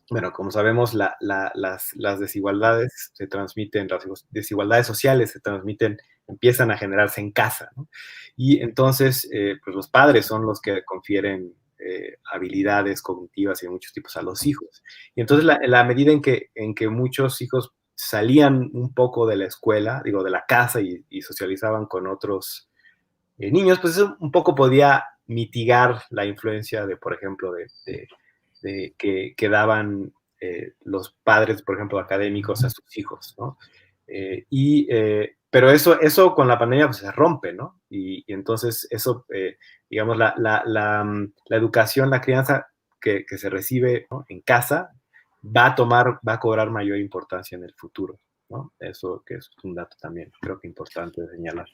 bueno, como sabemos, las desigualdades se transmiten, las desigualdades sociales se transmiten, empiezan a generarse en casa, ¿no? Y entonces, pues los padres son los que confieren habilidades cognitivas y de muchos tipos a los hijos. Y entonces, la medida en que muchos hijos salían un poco de la escuela, digo, de la casa y socializaban con otros niños, pues eso un poco podía mitigar la influencia de, por ejemplo, que daban los padres, por ejemplo, académicos a sus hijos, ¿no? Pero eso con la pandemia pues se rompe, ¿no? Y entonces eso, digamos, la educación, la crianza que se recibe, ¿no?, en casa va a cobrar mayor importancia en el futuro, ¿no? Eso que es un dato también creo que importante de señalar.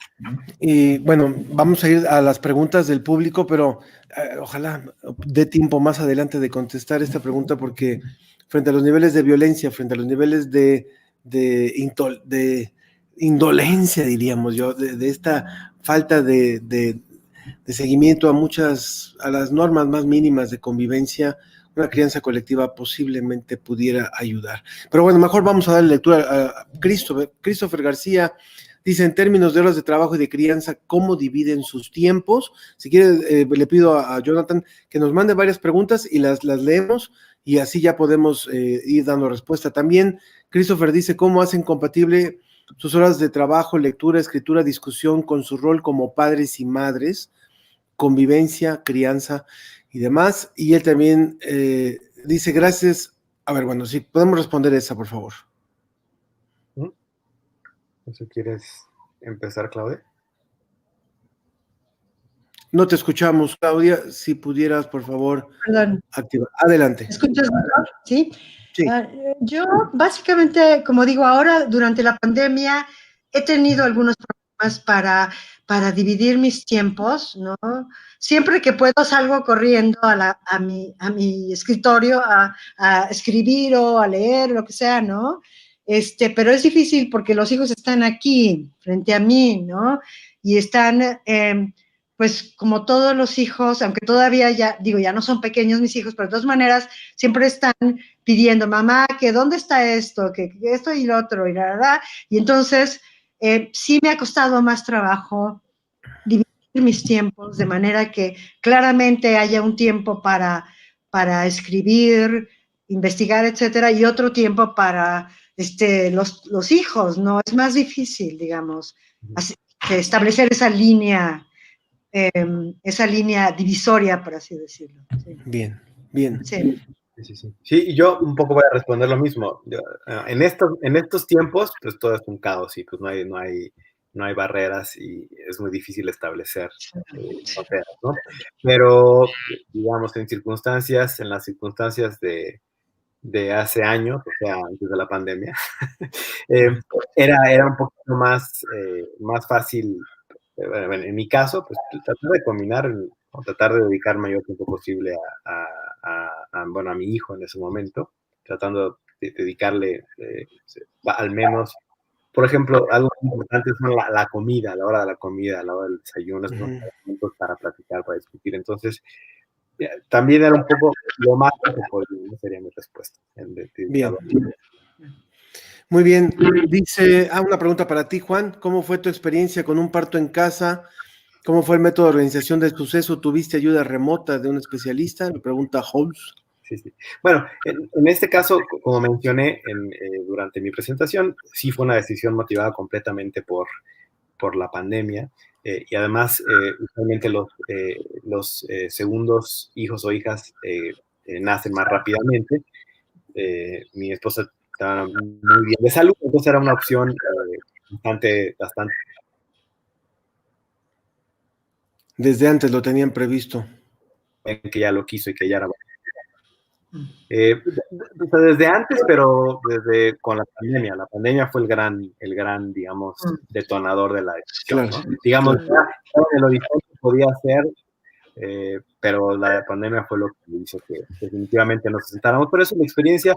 Y bueno, vamos a ir a las preguntas del público, pero ojalá dé tiempo más adelante de contestar esta pregunta, porque frente a los niveles de violencia, frente a los niveles de indolencia, diríamos yo, de esta falta de seguimiento a las normas más mínimas de convivencia, una crianza colectiva posiblemente pudiera ayudar. Pero bueno, mejor vamos a darle lectura a Christopher García. Dice, en términos de horas de trabajo y de crianza, ¿cómo dividen sus tiempos? Si quiere, le pido a Jonathan que nos mande varias preguntas y las leemos, y así ya podemos ir dando respuesta. También Christopher dice, ¿cómo hacen compatible sus horas de trabajo, lectura, escritura, discusión con su rol como padres y madres, convivencia, crianza y demás? Y él también dice, gracias. A ver, bueno, si podemos responder esa, por favor. ¿Si quieres empezar, Claudia? No te escuchamos, Claudia. Si pudieras, por favor, activar. Adelante. ¿Me escuchas mejor? Sí. Sí. Yo, básicamente, como digo, ahora, durante la pandemia, he tenido algunos problemas para dividir mis tiempos, ¿no? Siempre que puedo salgo corriendo a mi escritorio a escribir o a leer, lo que sea, ¿no? Pero es difícil porque los hijos están aquí, frente a mí, ¿no? Y están, pues, como todos los hijos, aunque todavía ya no son pequeños mis hijos, pero de todas maneras siempre están pidiendo, mamá, que dónde está esto, que esto y lo otro, y entonces sí me ha costado más trabajo dividir mis tiempos de manera que claramente haya un tiempo para escribir, investigar, etcétera, y otro tiempo para los hijos, ¿no? Es más difícil, digamos, establecer esa línea divisoria, por así decirlo. Sí. Bien. Sí. Sí, y yo un poco voy a responder lo mismo. En estos tiempos, pues todo es un caos y pues no hay barreras y es muy difícil establecer fronteras, ¿no? Pero, digamos, en las circunstancias de hace años, o sea, antes de la pandemia, era un poquito más fácil. Bueno, en mi caso, pues tratar de combinar o tratar de dedicar mayor tiempo posible a mi hijo en ese momento, tratando de dedicarle al menos, por ejemplo, algo muy importante son la comida, a la hora de la comida, a la hora del desayuno, son momentos para platicar, para discutir. Entonces, también era un poco lo más que podía, ¿no? Sería mi respuesta. Bien. Muy bien. Dice, una pregunta para ti, Juan. ¿Cómo fue tu experiencia con un parto en casa? ¿Cómo fue el método de organización del suceso? ¿Tuviste ayuda remota de un especialista? Le pregunta Holmes. Sí. Bueno, en este caso, como mencioné durante mi presentación, sí fue una decisión motivada completamente por la pandemia. Y además, usualmente los segundos hijos o hijas nacen más rápidamente. Mi esposa estaba muy bien de salud, entonces era una opción bastante. Desde antes lo tenían previsto. Que ya lo quiso y que ya era. Desde antes, pero con la pandemia. La pandemia fue el gran, digamos, detonador de la decisión, Claro, ¿no? Digamos, ya el horizonte podía ser, pero la pandemia fue lo que hizo que definitivamente nos sentáramos. Por eso la experiencia,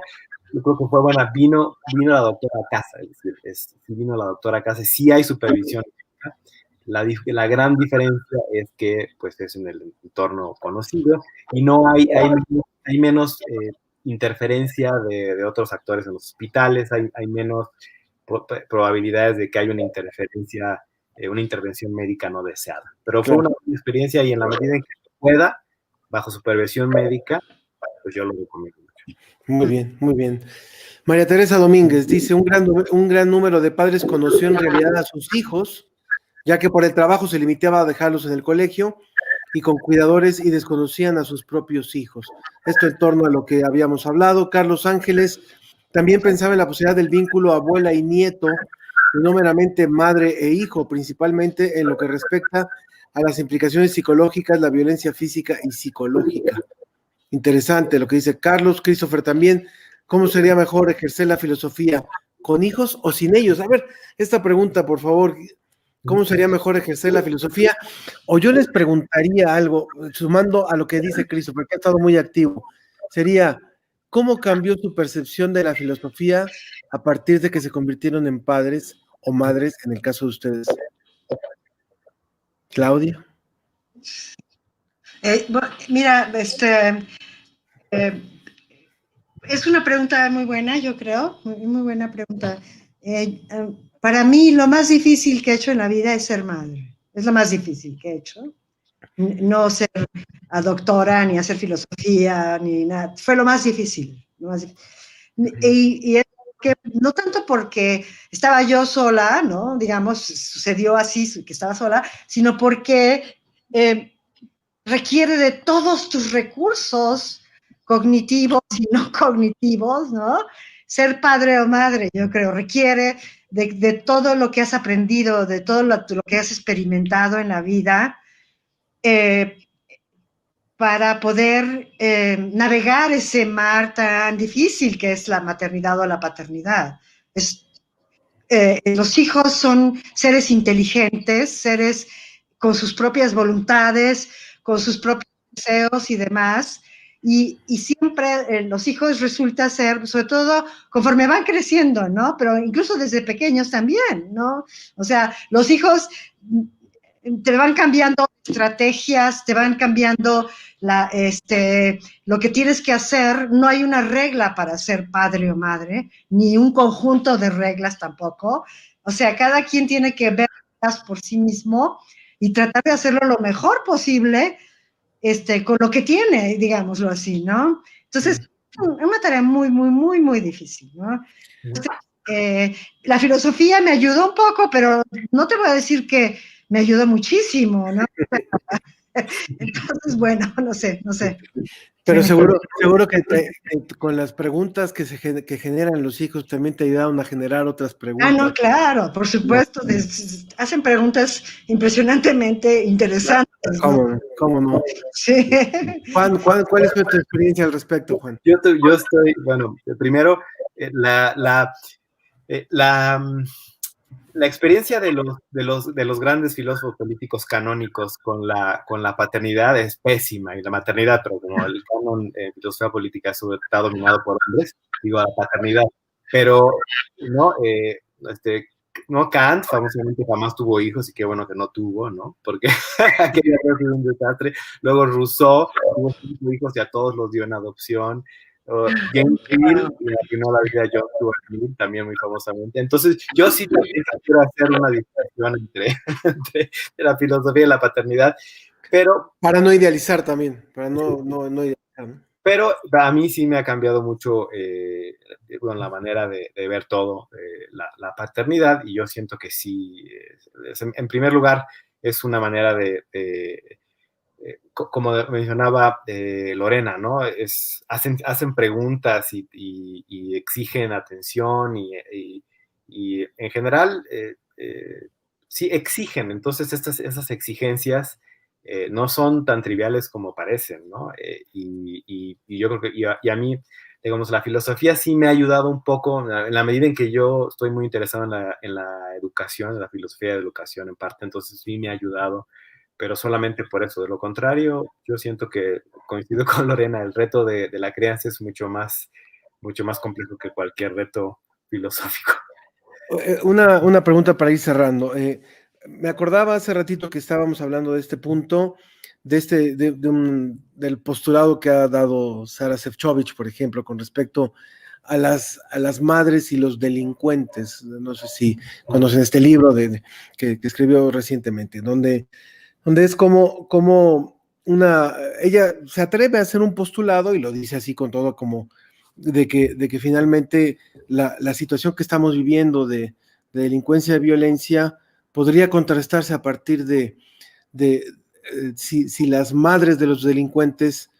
yo creo que fue buena. Vino la doctora a casa, es decir, vino la doctora a casa, sí hay supervisión, La gran diferencia es que pues es en el entorno conocido y no hay menos interferencia de otros actores en los hospitales, hay menos probabilidades de que haya una interferencia, una intervención médica no deseada. Pero fue una buena experiencia y en la medida en que se pueda, bajo supervisión médica, pues yo lo recomiendo mucho. Muy bien, muy bien. María Teresa Domínguez dice, un gran número de padres conoció en realidad a sus hijos, ya que por el trabajo se limitaba a dejarlos en el colegio y con cuidadores y desconocían a sus propios hijos. Esto en torno a lo que habíamos hablado. Carlos Ángeles también pensaba en la posibilidad del vínculo abuela y nieto, y no meramente madre e hijo, principalmente en lo que respecta a las implicaciones psicológicas, la violencia física y psicológica. Interesante lo que dice Carlos. Christopher también, ¿cómo sería mejor ejercer la filosofía, con hijos o sin ellos? A ver, esta pregunta, por favor, ¿cómo sería mejor ejercer la filosofía? O yo les preguntaría algo, sumando a lo que dice Christopher, que ha estado muy activo, sería, ¿cómo cambió su percepción de la filosofía a partir de que se convirtieron en padres o madres, en el caso de ustedes? Claudia. Mira, es una pregunta muy buena, yo creo, muy buena pregunta. Para mí, lo más difícil que he hecho en la vida es ser madre. Es lo más difícil que he hecho. No ser doctora, ni hacer filosofía, ni nada. Fue lo más difícil. Y es que no tanto porque estaba yo sola, ¿no? Digamos, sucedió así, que estaba sola, sino porque requiere de todos tus recursos cognitivos y no cognitivos, ¿no? Ser padre o madre, yo creo, requiere de todo lo que has aprendido, de todo lo que has experimentado en la vida, para poder navegar ese mar tan difícil que es la maternidad o la paternidad. Los hijos son seres inteligentes, seres con sus propias voluntades, con sus propios deseos y demás, y siempre los hijos resulta ser, sobre todo conforme van creciendo, ¿no? Pero incluso desde pequeños también, ¿no? O sea, los hijos te van cambiando estrategias, te van cambiando lo que tienes que hacer. No hay una regla para ser padre o madre, ni un conjunto de reglas tampoco. O sea, cada quien tiene que verlas por sí mismo y tratar de hacerlo lo mejor posible con lo que tiene, digámoslo así, ¿no? Entonces, es una tarea muy, muy, muy, muy difícil, ¿no? Entonces, la filosofía me ayudó un poco, pero no te voy a decir que me ayudó muchísimo, ¿no? Entonces, bueno, no sé. Pero seguro que con las preguntas que generan los hijos también te ayudaron a generar otras preguntas. Ah, no, claro, por supuesto. Hacen preguntas impresionantemente interesantes. ¿Cómo no? Sí. Juan, ¿cuál es tu experiencia al respecto, Juan? Yo estoy, bueno, primero, la experiencia de los grandes filósofos políticos canónicos con la paternidad es pésima, y la maternidad, pero como el canon en filosofía política está dominado por hombres, digo, la paternidad. Pero, ¿no? Kant famosamente jamás tuvo hijos, y qué bueno que no tuvo, ¿no? Porque aquella fue un desastre. Luego Rousseau tuvo 5 hijos y a todos los dio en adopción. James Hill, y arruinó la vida de John Stuart Mill, también muy famosamente. Entonces, yo sí también quiero hacer una distinción entre la filosofía y la paternidad, pero... Para no idealizar también, para no idealizar, ¿no? Pero a mí sí me ha cambiado mucho la manera de ver todo, la paternidad, y yo siento que sí, en primer lugar, es una manera como mencionaba Lorena, ¿no? Hacen preguntas y exigen atención y en general sí exigen. Entonces esas exigencias no son tan triviales como parecen, ¿no? Y yo creo que a mí, digamos, la filosofía sí me ha ayudado un poco en la medida en que yo estoy muy interesado en la educación, en la filosofía de educación en parte, entonces sí me ha ayudado, pero solamente por eso. De lo contrario, yo siento que coincido con Lorena, el reto de la crianza es mucho más complejo que cualquier reto filosófico. Una pregunta para ir cerrando. me acordaba hace ratito que estábamos hablando de este punto, del postulado que ha dado Sara Sefcovic, por ejemplo, con respecto a las madres y los delincuentes. No sé si conocen este libro que escribió recientemente, donde es como ella se atreve a hacer un postulado y lo dice así con todo como de que finalmente la situación que estamos viviendo de delincuencia y violencia podría contrastarse a partir si las madres de los delincuentes,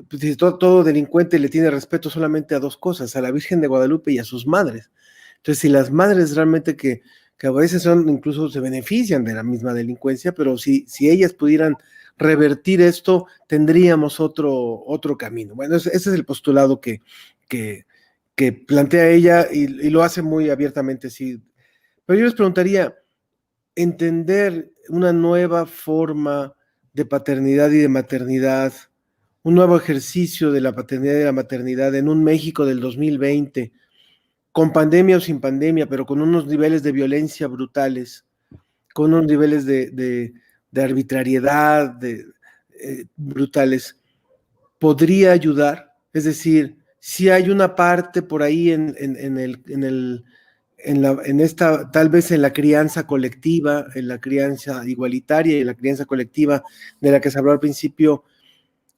pues, si todo delincuente le tiene respeto solamente a dos cosas, a la Virgen de Guadalupe y a sus madres. Entonces, si las madres realmente que a veces incluso se benefician de la misma delincuencia, pero si ellas pudieran revertir esto, tendríamos otro camino. Bueno, ese es el postulado que, que plantea ella y lo hace muy abiertamente, sí. Pero yo les preguntaría, entender una nueva forma de paternidad y de maternidad, un nuevo ejercicio de la paternidad y de la maternidad en un México del 2020, con pandemia o sin pandemia, pero con unos niveles de violencia brutales, con unos niveles de arbitrariedad brutales, podría ayudar. Es decir, si hay una parte por ahí en esta, tal vez en la crianza colectiva, en la crianza igualitaria y en la crianza colectiva de la que se habló al principio,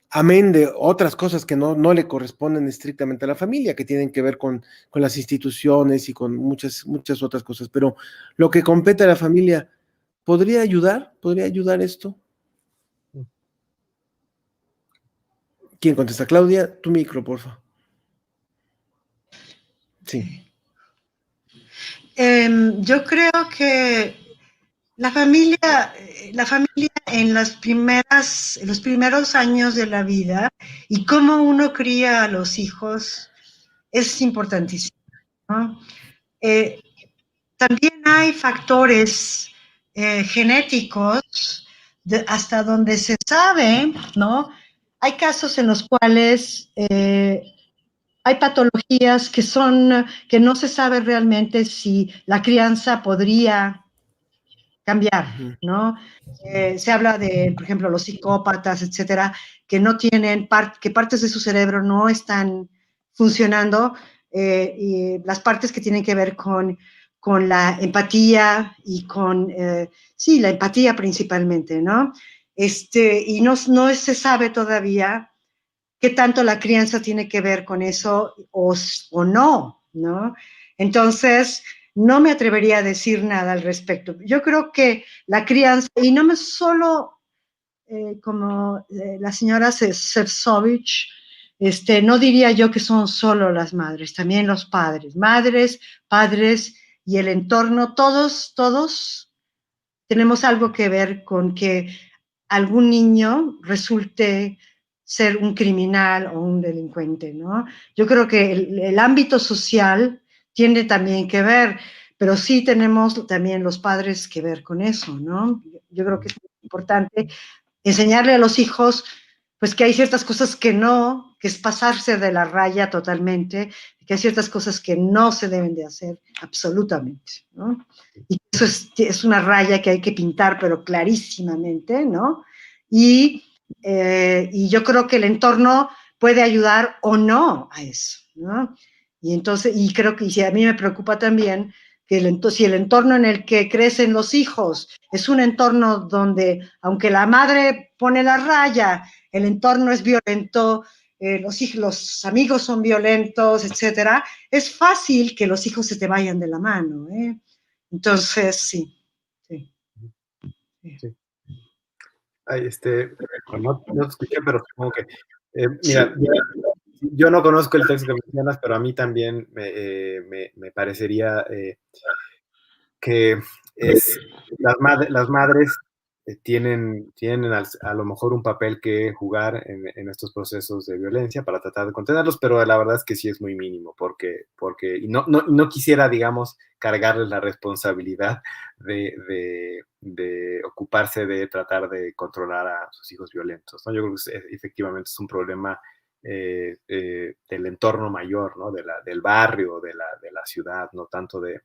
amén de otras cosas que no le corresponden estrictamente a la familia, que tienen que ver con las instituciones y con muchas otras cosas, pero lo que compete a la familia, ¿podría ayudar? ¿Podría ayudar esto? ¿Quién contesta? Claudia, tu micro, por favor. Sí. Yo creo que la familia en los primeros años de la vida y cómo uno cría a los hijos es importantísimo, ¿no? También hay factores genéticos hasta donde se sabe, ¿no? Hay casos en los cuales hay patologías que no se sabe realmente si la crianza podría cambiar, ¿no? Se habla de, por ejemplo, los psicópatas, etcétera, que no tienen, que partes de su cerebro no están funcionando, y las partes que tienen que ver con la empatía y sí, la empatía principalmente, ¿no? Y no se sabe todavía qué tanto la crianza tiene que ver con eso o no, ¿no? Entonces, no me atrevería a decir nada al respecto. Yo creo que la crianza, y no me solo como la señora Sefcovic, no diría yo que son solo las madres, también los padres, madres, padres y el entorno, todos tenemos algo que ver con que algún niño resulte ser un criminal o un delincuente, ¿no? Yo creo que el ámbito social tiene también que ver, pero sí tenemos también los padres que ver con eso, ¿no? Yo creo que es importante enseñarle a los hijos, pues que hay ciertas cosas que es pasarse de la raya totalmente, que hay ciertas cosas que no se deben de hacer absolutamente, ¿no? Y eso es una raya que hay que pintar, pero clarísimamente, ¿no? Y yo creo que el entorno puede ayudar o no a eso, ¿no? Y entonces, y creo que, y si a mí me preocupa también, que si el entorno en el que crecen los hijos es un entorno donde, aunque la madre pone la raya, el entorno es violento, los amigos son violentos, etcétera, es fácil que los hijos se te vayan de la mano, ¿eh? Entonces, sí. Sí. Ay, no te escuché, pero supongo que, mira, yo no conozco el texto que mencionas, pero a mí también me parecería que las madres tienen a lo mejor un papel que jugar en estos procesos de violencia para tratar de contenerlos, pero la verdad es que sí es muy mínimo, y no quisiera, digamos, cargarles la responsabilidad de ocuparse de tratar de controlar a sus hijos violentos, ¿no? Yo creo que efectivamente es un problema del entorno mayor, ¿no? Del barrio, de la ciudad, no tanto de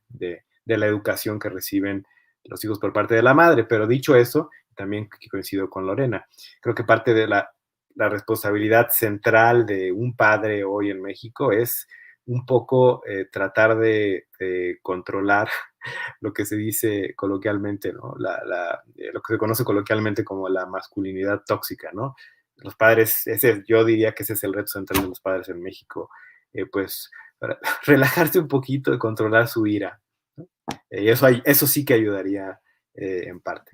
la educación que reciben los hijos por parte de la madre. Pero dicho eso, también coincido con Lorena, creo que parte de la responsabilidad central de un padre hoy en México es un poco tratar de controlar lo que se dice coloquialmente, ¿no? Lo que se conoce coloquialmente como la masculinidad tóxica, ¿no? Los padres, yo diría que ese es el reto central de los padres en México, pues relajarse un poquito y controlar su ira, ¿no? Y eso sí que ayudaría en parte.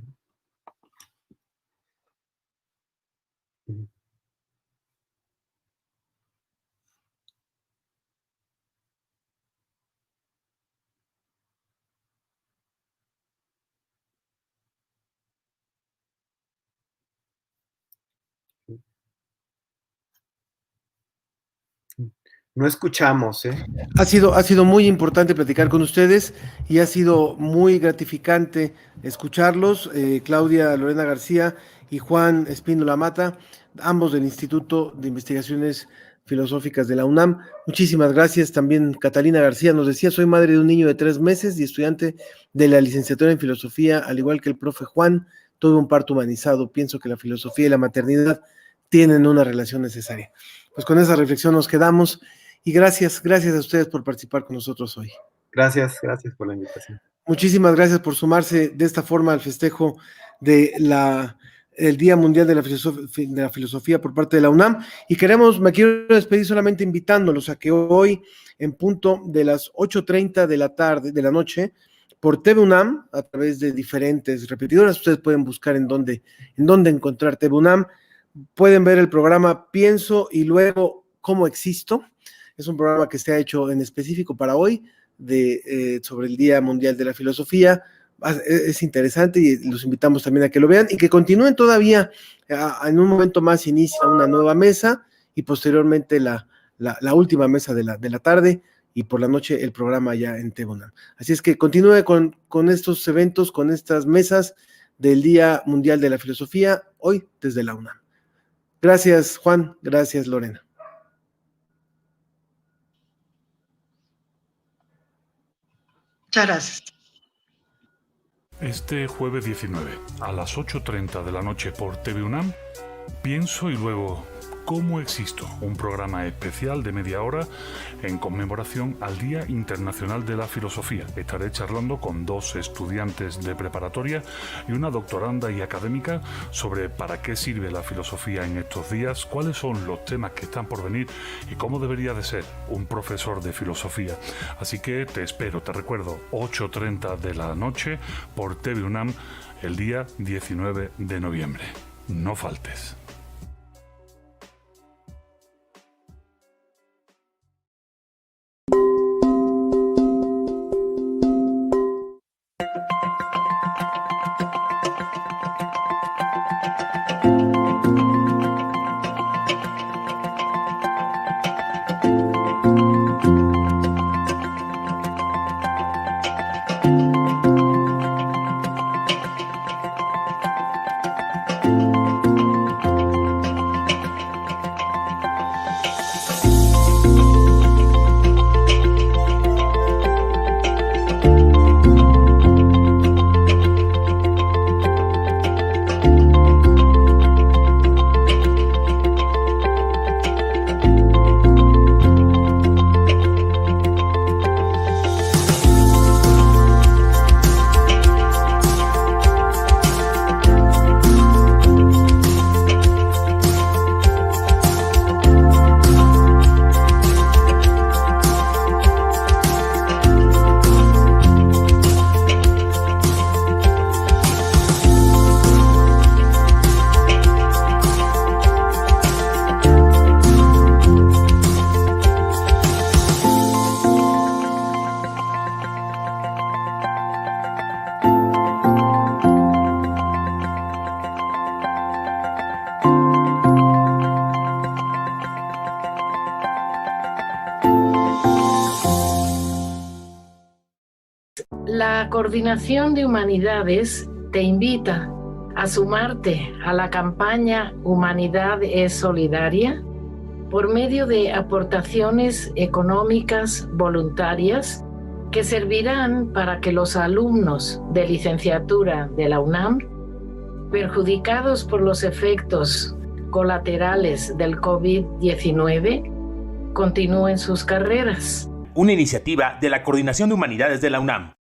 No escuchamos, ¿eh? Ha sido muy importante platicar con ustedes y ha sido muy gratificante escucharlos, Claudia Lorena García y Juan Espíndola Mata, ambos del Instituto de Investigaciones Filosóficas de la UNAM. Muchísimas gracias. También Catalina García nos decía: soy madre de un niño de 3 meses y estudiante de la licenciatura en filosofía, al igual que el profe Juan, tuve un parto humanizado. Pienso que la filosofía y la maternidad tienen una relación necesaria. Pues con esa reflexión nos quedamos. Y gracias a ustedes por participar con nosotros hoy. Gracias por la invitación. Muchísimas gracias por sumarse de esta forma al festejo de el Día Mundial de la Filosofía por parte de la UNAM. Y me quiero despedir solamente invitándolos a que hoy, en punto de las 8:30 de la noche, por TV UNAM, a través de diferentes repetidoras, ustedes pueden buscar en dónde encontrar TV UNAM, pueden ver el programa Pienso y luego ¿Cómo existo? Es un programa que se ha hecho en específico para hoy, sobre el Día Mundial de la Filosofía. Es interesante y los invitamos también a que lo vean y que continúen todavía. En un momento más inicia una nueva mesa y posteriormente la última mesa de la tarde, y por la noche el programa ya en TV UNAM. Así es que continúe con estos eventos, con estas mesas del Día Mundial de la Filosofía, hoy desde la UNAM. Gracias, Juan. Gracias, Lorena. Muchas gracias. Este jueves 19, a las 8:30 de la noche por TV UNAM, Pienso y luego ¿Cómo existo? Un programa especial de media hora en conmemoración al Día Internacional de la Filosofía. Estaré charlando con 2 estudiantes de preparatoria y una doctoranda y académica sobre para qué sirve la filosofía en estos días, cuáles son los temas que están por venir y cómo debería de ser un profesor de filosofía. Así que te espero, te recuerdo, 8:30 de la noche por TV UNAM el día 19 de noviembre. No faltes. La Coordinación de Humanidades te invita a sumarte a la campaña Humanidad es Solidaria por medio de aportaciones económicas voluntarias que servirán para que los alumnos de licenciatura de la UNAM, perjudicados por los efectos colaterales del COVID-19, continúen sus carreras. Una iniciativa de la Coordinación de Humanidades de la UNAM.